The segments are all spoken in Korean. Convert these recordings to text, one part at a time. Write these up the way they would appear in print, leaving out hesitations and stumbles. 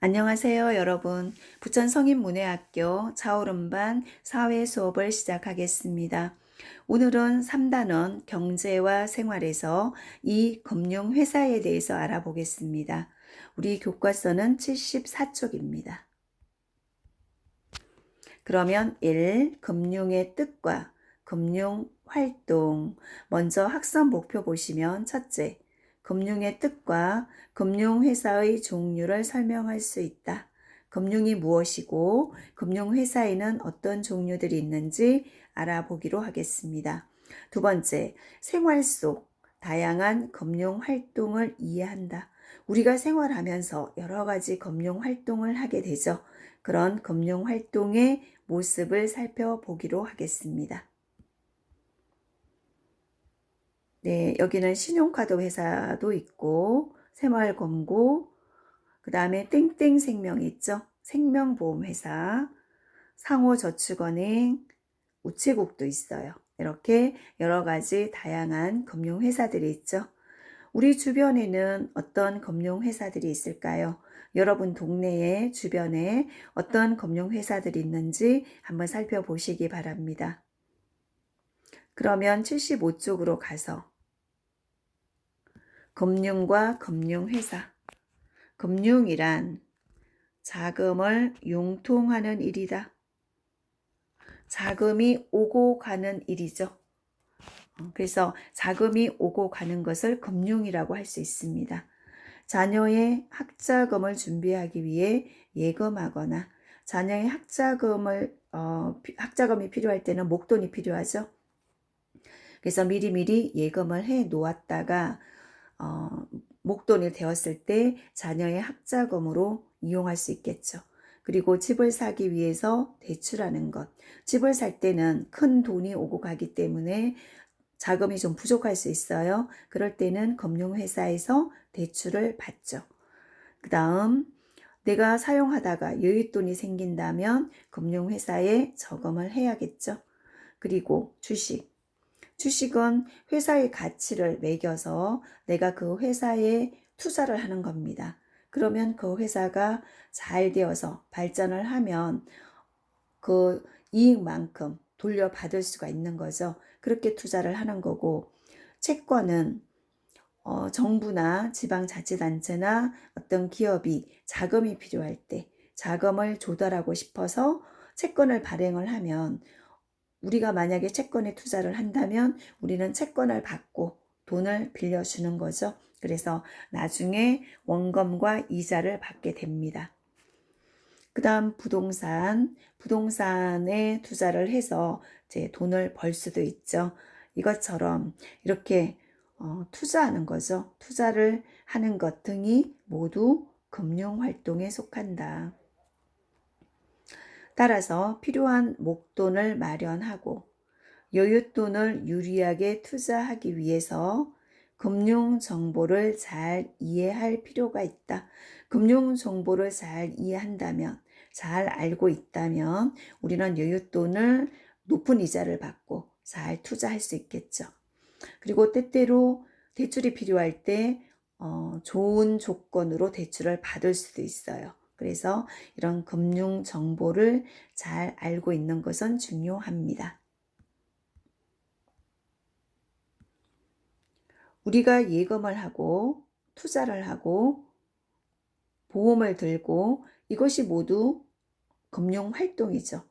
안녕하세요, 여러분. 부천 성인문예학교 차오름반 사회 수업을 시작하겠습니다. 오늘은 3단원 경제와 생활에서 이 금융회사에 대해서 알아보겠습니다. 우리 교과서는 74쪽입니다. 그러면 1. 금융의 뜻과 금융활동. 먼저 학습 목표 보시면 첫째, 금융의 뜻과 금융회사의 종류를 설명할 수 있다. 금융이 무엇이고 금융회사에는 어떤 종류들이 있는지 알아보기로 하겠습니다. 두 번째, 생활 속 다양한 금융활동을 이해한다. 우리가 생활하면서 여러 가지 금융활동을 하게 되죠. 그런 금융활동의 모습을 살펴보기로 하겠습니다. 네, 여기는 신용카드 회사도 있고 새마을금고, 그 다음에 땡땡생명이 있죠. 생명보험회사, 상호저축은행, 우체국도 있어요. 이렇게 여러 가지 다양한 금융회사들이 있죠. 우리 주변에는 어떤 금융회사들이 있을까요? 여러분 동네에 주변에 어떤 금융회사들이 있는지 한번 살펴보시기 바랍니다. 그러면 75쪽으로 가서 금융과 금융회사. 금융이란 자금을 융통하는 일이다. 자금이 오고 가는 일이죠. 그래서 자금이 오고 가는 것을 금융이라고 할 수 있습니다. 자녀의 학자금을 준비하기 위해 예금하거나 자녀의 학자금이 필요할 때는 목돈이 필요하죠. 그래서 미리미리 예금을 해 놓았다가 목돈이 되었을 때 자녀의 학자금으로 이용할 수 있겠죠. 그리고 집을 사기 위해서 대출하는 것. 집을 살 때는 큰 돈이 오고 가기 때문에 자금이 좀 부족할 수 있어요. 그럴 때는 금융회사에서 대출을 받죠. 그 다음 내가 사용하다가 여윳돈이 생긴다면 금융회사에 저금을 해야겠죠. 그리고 주식은 회사의 가치를 매겨서 내가 그 회사에 투자를 하는 겁니다. 그러면 그 회사가 잘 되어서 발전을 하면 그 이익만큼 돌려받을 수가 있는 거죠. 그렇게 투자를 하는 거고, 채권은 정부나 지방자치단체나 어떤 기업이 자금이 필요할 때 자금을 조달하고 싶어서 채권을 발행을 하면, 우리가 만약에 채권에 투자를 한다면 우리는 채권을 받고 돈을 빌려주는 거죠. 그래서 나중에 원금과 이자를 받게 됩니다. 그 다음 부동산에 투자를 해서 이제 돈을 벌 수도 있죠. 이것처럼 이렇게 투자하는 거죠. 투자를 하는 것 등이 모두 금융활동에 속한다. 따라서 필요한 목돈을 마련하고 여윳돈을 유리하게 투자하기 위해서 금융정보를 잘 이해할 필요가 있다. 금융정보를 잘 이해한다면, 잘 알고 있다면 우리는 여윳돈을 높은 이자를 받고 잘 투자할 수 있겠죠. 그리고 때때로 대출이 필요할 때 좋은 조건으로 대출을 받을 수도 있어요. 그래서 이런 금융 정보를 잘 알고 있는 것은 중요합니다. 우리가 예금을 하고 투자를 하고 보험을 들고 이것이 모두 금융 활동이죠.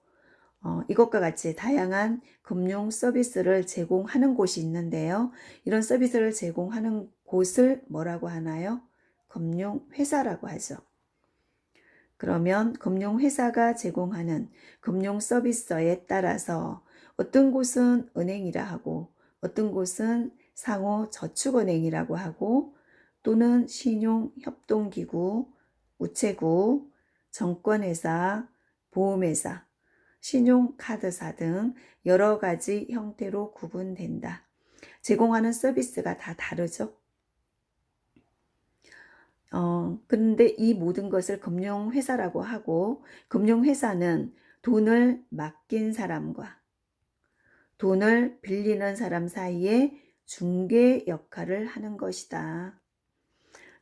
이것과 같이 다양한 금융 서비스를 제공하는 곳이 있는데요. 이런 서비스를 제공하는 곳을 뭐라고 하나요? 금융회사라고 하죠. 그러면 금융회사가 제공하는 금융 서비스에 따라서 어떤 곳은 은행이라 하고 어떤 곳은 상호저축은행이라고 하고 또는 신용협동기구, 우체국, 정권회사, 보험회사, 신용카드사 등 여러 가지 형태로 구분된다. 제공하는 서비스가 다 다르죠. 그런데 이 모든 것을 금융회사라고 하고, 금융회사는 돈을 맡긴 사람과 돈을 빌리는 사람 사이에 중개 역할을 하는 것이다.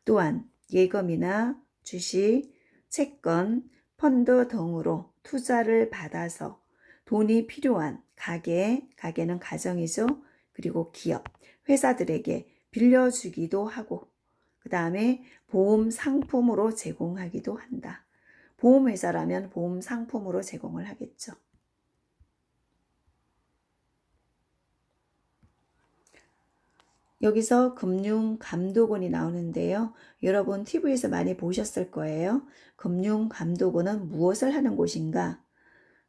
또한 예금이나 주식, 채권, 펀드 등으로 투자를 받아서 돈이 필요한 가게는 가정이죠. 그리고 기업, 회사들에게 빌려주기도 하고, 그 다음에 보험 상품으로 제공하기도 한다. 보험회사라면 보험 상품으로 제공을 하겠죠. 여기서 금융감독원이 나오는데요. 여러분 TV에서 많이 보셨을 거예요. 금융감독원은 무엇을 하는 곳인가?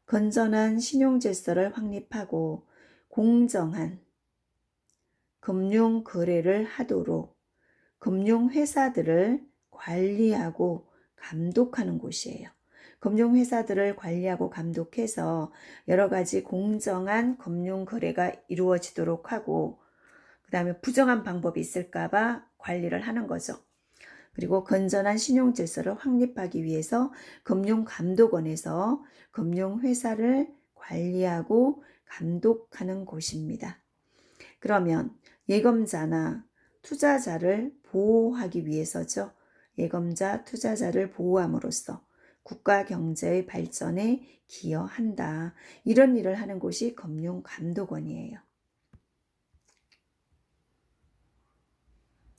건전한 신용질서를 확립하고 공정한 금융거래를 하도록 금융회사들을 관리하고 감독하는 곳이에요. 금융회사들을 관리하고 감독해서 여러 가지 공정한 금융거래가 이루어지도록 하고, 그 다음에 부정한 방법이 있을까봐 관리를 하는 거죠. 그리고 건전한 신용질서를 확립하기 위해서 금융감독원에서 금융회사를 관리하고 감독하는 곳입니다. 그러면 예금자나 투자자를 보호하기 위해서죠. 예금자, 투자자를 보호함으로써 국가 경제의 발전에 기여한다. 이런 일을 하는 곳이 금융감독원이에요.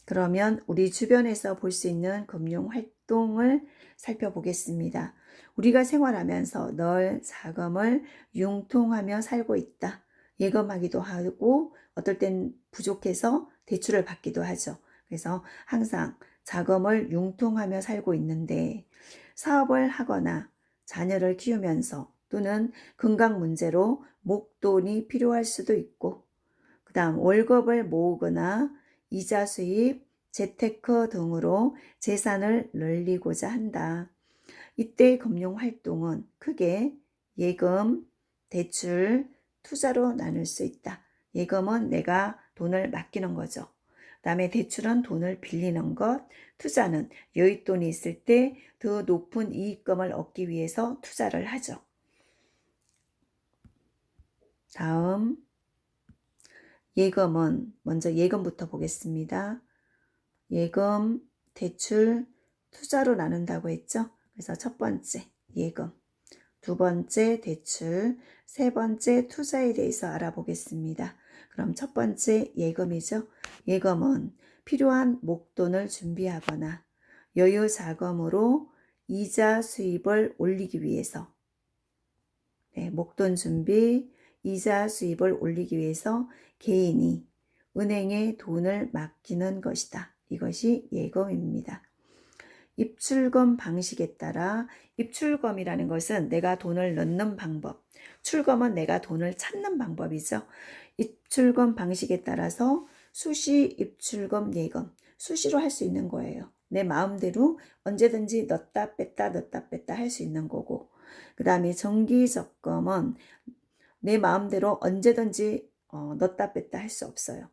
그러면 우리 주변에서 볼 수 있는 금융활동을 살펴보겠습니다. 우리가 생활하면서 늘 자금을 융통하며 살고 있다. 예금하기도 하고 어떨 땐 부족해서 대출을 받기도 하죠. 그래서 항상 자금을 융통하며 살고 있는데, 사업을 하거나 자녀를 키우면서 또는 건강 문제로 목돈이 필요할 수도 있고, 그 다음 월급을 모으거나 이자 수입, 재테크 등으로 재산을 늘리고자 한다. 이때 금융활동은 크게 예금, 대출, 투자로 나눌 수 있다. 예금은 내가 돈을 맡기는 거죠. 그 다음에 대출은 돈을 빌리는 것, 투자는 여윳돈이 있을 때 더 높은 이익금을 얻기 위해서 투자를 하죠. 다음 예금은 먼저 예금부터 보겠습니다. 예금, 대출, 투자로 나눈다고 했죠. 그래서 첫 번째 예금, 두 번째 대출, 세 번째 투자에 대해서 알아보겠습니다. 그럼 첫 번째 예금이죠. 예금은 필요한 목돈을 준비하거나 여유 자금으로 이자 수입을 올리기 위해서, 목돈 준비, 이자 수입을 올리기 위해서 개인이 은행에 돈을 맡기는 것이다. 이것이 예금입니다. 입출금 방식에 따라, 입출금이라는 것은 내가 돈을 넣는 방법, 출금은 내가 돈을 찾는 방법이죠. 입출금 방식에 따라서 수시, 입출금, 예금, 수시로 할 수 있는 거예요. 내 마음대로 언제든지 넣었다 뺐다 할 수 있는 거고, 그 다음에 정기 적금은 내 마음대로 언제든지 넣었다 뺐다 할 수 없어요.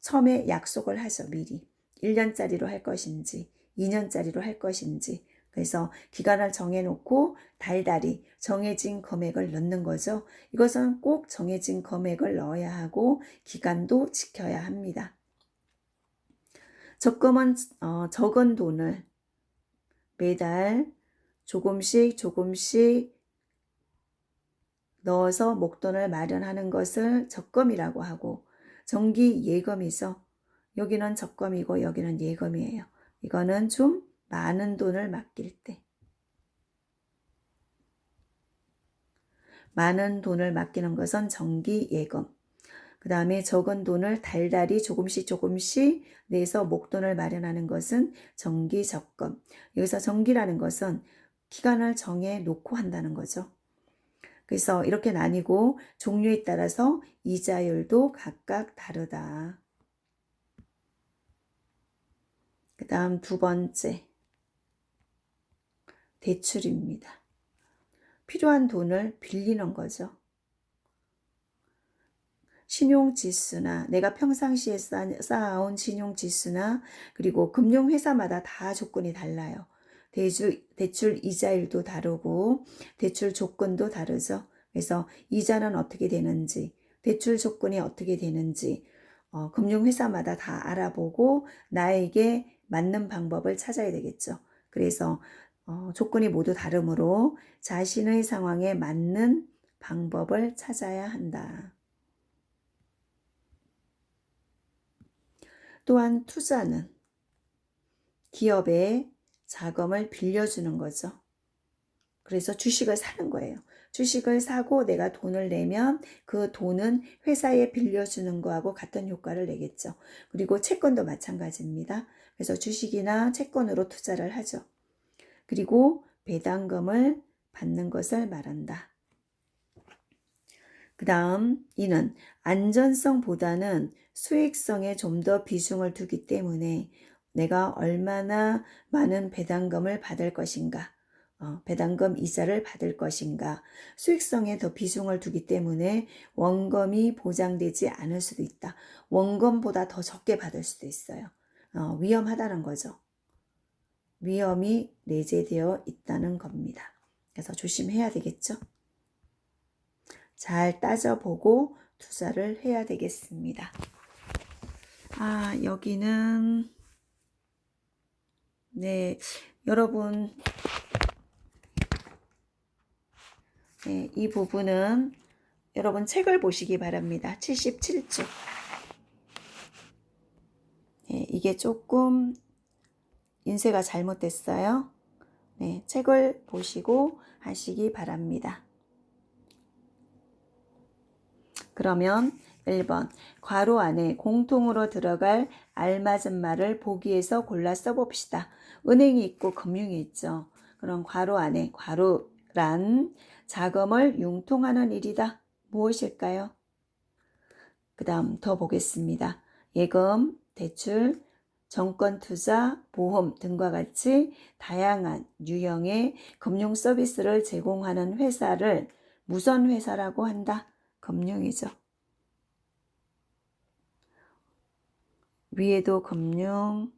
처음에 약속을 하죠. 미리 1년짜리로 할 것인지 2년짜리로 할 것인지. 그래서 기간을 정해놓고 달달이 정해진 금액을 넣는 거죠. 이것은 꼭 정해진 금액을 넣어야 하고 기간도 지켜야 합니다. 적금은 적은 돈을 매달 조금씩 넣어서 목돈을 마련하는 것을 적금이라고 하고, 정기 예금이죠. 여기는 적금이고 여기는 예금이에요. 이거는 좀 많은 돈을 맡길 때, 많은 돈을 맡기는 것은 정기 예금. 그 다음에 적은 돈을 달달이 조금씩 내서 목돈을 마련하는 것은 정기 적금. 여기서 정기라는 것은 기간을 정해 놓고 한다는 거죠. 그래서 이렇게 나뉘고 종류에 따라서 이자율도 각각 다르다. 그 다음 두 번째, 대출입니다. 필요한 돈을 빌리는 거죠. 신용지수나 내가 평상시에 쌓아온 신용지수나, 그리고 금융회사마다 다 조건이 달라요. 대출 이자율도 다르고 대출 조건도 다르죠. 그래서 이자는 어떻게 되는지, 대출 조건이 어떻게 되는지 금융회사마다 다 알아보고 나에게 맞는 방법을 찾아야 되겠죠. 그래서 조건이 모두 다르므로 자신의 상황에 맞는 방법을 찾아야 한다. 또한 투자는 기업에 자금을 빌려주는 거죠. 그래서 주식을 사는 거예요. 주식을 사고 내가 돈을 내면 그 돈은 회사에 빌려주는 거하고 같은 효과를 내겠죠. 그리고 채권도 마찬가지입니다. 그래서 주식이나 채권으로 투자를 하죠. 그리고 배당금을 받는 것을 말한다. 그 다음 이는 안전성보다는 수익성에 좀 더 비중을 두기 때문에 내가 얼마나 많은 배당금을 받을 것인가, 배당금 이자를 받을 것인가, 수익성에 더 비중을 두기 때문에 원금이 보장되지 않을 수도 있다. 원금보다 더 적게 받을 수도 있어요. 위험하다는 거죠. 위험이 내재되어 있다는 겁니다. 그래서 조심해야 되겠죠. 잘 따져보고 투자를 해야 되겠습니다. 여기는 네, 여러분 이 부분은 여러분 책을 보시기 바랍니다. 77쪽. 이게 조금 인쇄가 잘못됐어요. 네, 책을 보시고 하시기 바랍니다. 그러면 1번 괄호 안에 공통으로 들어갈 알맞은 말을 보기에서 골라 써봅시다. 은행이 있고 금융이 있죠. 그럼 괄호 안에 괄호란 자금을 융통하는 일이다. 무엇일까요? 그 다음 더 보겠습니다. 예금, 대출, 정권투자, 보험 등과 같이 다양한 유형의 금융 서비스를 제공하는 회사를 무슨 회사라고 한다? 금융이죠. 위에도 금융,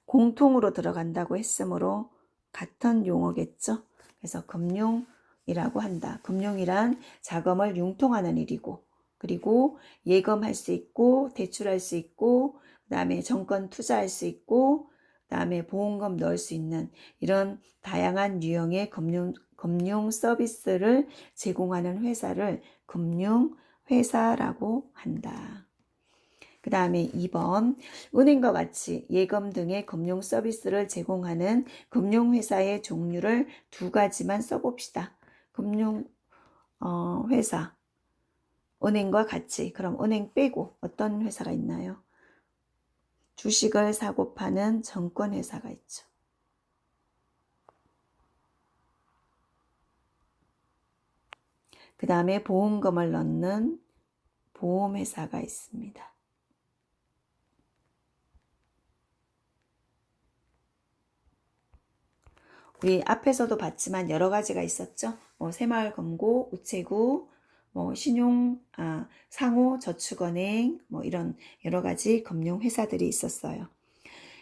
공통으로 들어간다고 했으므로 같은 용어겠죠. 그래서 금융이라고 한다. 금융이란 자금을 융통하는 일이고, 그리고 예금할 수 있고, 대출할 수 있고, 그 다음에 정권 투자할 수 있고, 그 다음에 보험금 넣을 수 있는 이런 다양한 유형의 금융 서비스를 제공하는 회사를 금융회사라고 한다. 그 다음에 2번 은행과 같이 예금 등의 금융 서비스를 제공하는 금융회사의 종류를 2가지만 써봅시다. 금융회사 은행과 같이, 그럼 은행 빼고 어떤 회사가 있나요? 주식을 사고 파는 정권회사가 있죠. 그 다음에 보험금을 넣는 보험회사가 있습니다. 우리 앞에서도 봤지만 여러 가지가 있었죠. 새마을금고, 우체국, 상호저축은행, 이런 여러 가지 금융회사들이 있었어요.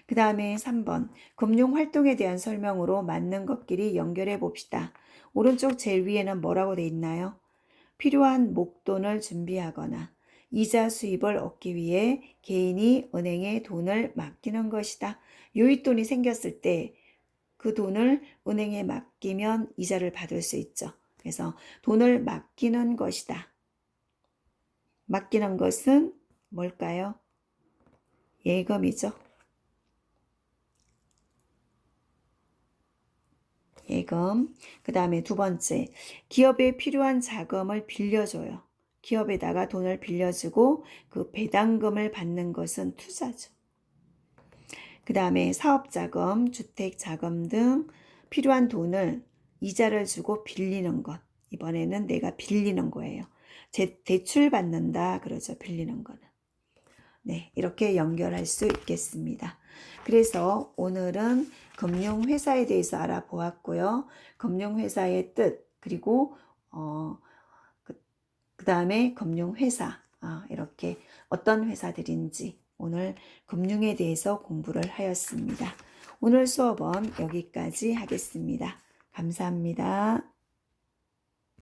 그 다음에 3번 금융활동에 대한 설명으로 맞는 것끼리 연결해 봅시다. 오른쪽 제일 위에는 뭐라고 돼 있나요? 필요한 목돈을 준비하거나 이자 수입을 얻기 위해 개인이 은행에 돈을 맡기는 것이다. 요잇돈이 생겼을 때 그 돈을 은행에 맡기면 이자를 받을 수 있죠. 그래서 돈을 맡기는 것이다. 맡기는 것은 뭘까요? 예금이죠. 예금. 그 다음에 2번째, 기업에 필요한 자금을 빌려줘요. 기업에다가 돈을 빌려주고 그 배당금을 받는 것은 투자죠. 그 다음에 사업자금, 주택자금 등 필요한 돈을 이자를 주고 빌리는 것. 이번에는 내가 빌리는 거예요. 대출 받는다 그러죠. 빌리는 거는. 네, 이렇게 연결할 수 있겠습니다. 그래서 오늘은 금융회사에 대해서 알아보았고요. 금융회사의 뜻, 그리고 그 다음에 금융회사, 이렇게 어떤 회사들인지 오늘 금융에 대해서 공부를 하였습니다. 오늘 수업은 여기까지 하겠습니다. 감사합니다.